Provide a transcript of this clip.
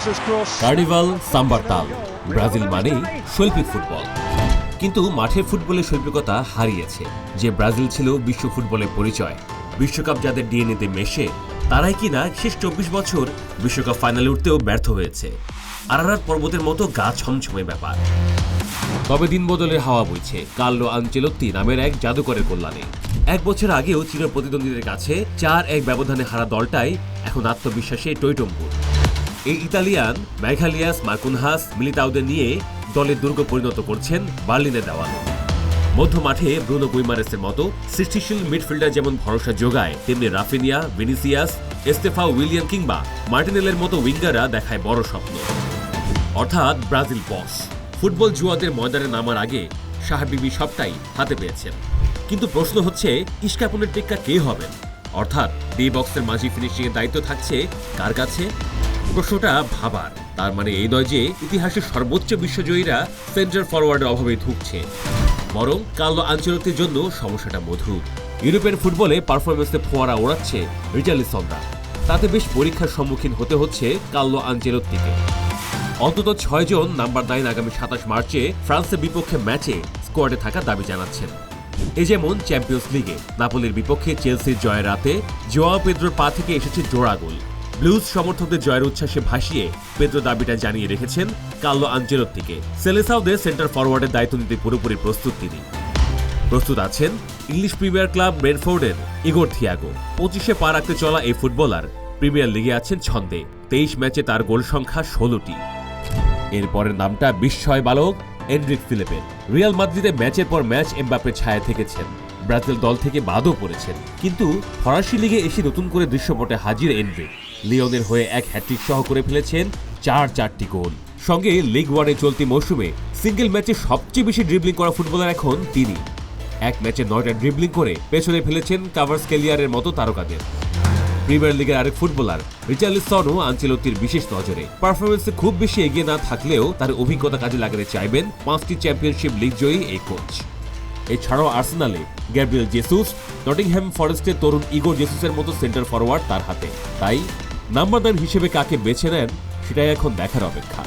Carnival sambar তাল, Brazil মানেই শৈল্পিক ফুটবল। কিন্তু মাঠের ফুটবলের শৈল্পিকতা হারিয়েছে। যে ব্রাজিল ছিল বিশ্ব ফুটবলের পরিচয়, বিশ্বকাপ যাদের ডিএনএতে মেশে, তারাই কিনা শেষ 24 বছর বিশ্বকাপ ফাইনালে উঠতেও ব্যর্থ হয়েছে। আরারাত পর্বতের মতো গা ছমছমে ব্যাপার। তবে দিন বদলের হাওয়া বইছে কার্লো আনচেলত্তি নামের এক জাদুকরের কল্যাণে। এক বছর আগেও চীন প্রতিদ্বন্দ্বীদের কাছে 4-1 ব্যবধানে হারা দলটাই এখন আত্মবিশ্বাসে টইটম্বুর। এই ইতালিয়ান ম্যাঘালিয়াস মার্কুনহাস মিলিতাওদের নিয়ে দলের দুর্গ পরিণত করছেন বার্লিনের দেওয়াল। মধ্য মাঠে ব্রুনো গুইমারেসের মতো সৃষ্টিশীল মিডফিল্ডার যেমন ভরসা যোগায়, তেমনি রাফিনিয়া, ভিনিসিয়াস, এস্তেফাও উইলিয়াম কিংবা মার্টিনেলের মতো উইঙ্গাররা দেখায় বড় স্বপ্ন। অর্থাৎ ব্রাজিল বস। ফুটবল জুয়াদের ময়দানে নামার আগে সাহাবিবি সবটাই হাতে পেয়েছেন। কিন্তু প্রশ্ন হচ্ছে, ইস্কাপনের টেক্কা কে হবেন? অর্থাৎ ডি বক্সের মাঝি ফিনিশিং এর দায়িত্ব থাকছে কার কাছে? প্রশ্নটা ভাবার। তার মানে এই নয় যে ইতিহাসের সর্বোচ্চ বিশ্বজয়ীরা সেন্টার ফরওয়ার্ডের অভাবে ধুঁকছে, বরং কার্লো আনচেলত্তির জন্য সমস্যাটা মধুর। ইউরোপের ফুটবলে পারফরমেন্সে ফোয়ারা ওড়াচ্ছে রিচার্লিসনরা। তাতে বেশ পরীক্ষার সম্মুখীন হতে হচ্ছে কার্লো আনচেলত্তিকে। অন্তত 6 জন নাম্বার 9 আগামী 27 মার্চে ফ্রান্সের বিপক্ষে ম্যাচে স্কোয়াডে থাকার দাবি জানাচ্ছেন। এ যেমন চ্যাম্পিয়ন্স লিগে নাপোলির বিপক্ষে চেলসির জয়ের রাতে জোয়াও পেদ্রোর পা থেকে এসেছে জোড়া গোল। ব্লুজ সমর্থকদের জয়ের উচ্ছ্বাসে ভাসিয়ে পেদ্রো দাবিটা জানিয়ে রেখেছেন কার্লো আনচেলত্তিকে। সেলেসাওদের সেন্টার ফরওয়ার্ডের দায়িত্ব নিতে পুরোপুরি প্রস্তুত তিনি। প্রস্তুত আছেন ইংলিশ প্রিমিয়ার ক্লাব ব্রেন্টফোর্ডের ইগোর থিয়াগো। 25-এ পা রাখতে চলা এই ফুটবলার প্রিমিয়ার লিগে আছেন ছন্দে। 23 ম্যাচে তার গোল সংখ্যা 16টি। এরপরের নামটা বিস্ময় বালক এনরিক ফিলিপের। রিয়াল মাদ্রিদে ম্যাচের পর ম্যাচ এমবাপ্পের ছায়া থেকেছেন, ব্রাজিল দল থেকে বাদও পড়েছেন। কিন্তু ফরাসি লিগে এসে নতুন করে দৃশ্যপটে হাজির এনরিক। লিওনের হয়ে এক হ্যাট্রিক সহ করে ফেলেছেন 4টি গোল। সঙ্গে লিগ ওয়ানে চলতি মৌসুমে সিঙ্গেল ম্যাচে সবচেয়ে বেশি ড্রিবলিং করা ফুটবলার এখন তিনি। এক ম্যাচে 9টা ড্রিবলিং করে পেছনে ফেলেছেন কাভারস্কেলিয়ারের মতো তারকাদের। প্রিমিয়ার লিগের আরেক ফুটবলার রিচার্লিসনও আনচেলত্তির বিশেষ নজরে। পারফরমেন্সে খুব বেশি এগিয়ে না থাকলেও তার অভিজ্ঞতা কাজে লাগাতে চাইবেন 5টি চ্যাম্পিয়নশিপ লিগ জয়ী এই কোচ। এছাড়াও আর্সেনালে গ্যাব্রিয়েল জেসুস, নটিংহ্যাম ফরেস্টের তরুণ ইগোর জেসুসের মতো সেন্টার ফরওয়ার্ড তার হাতে। তাই নাম্বার 9 হিসেবে কাকে বেছে নেন সেটাই এখন দেখার অপেক্ষা।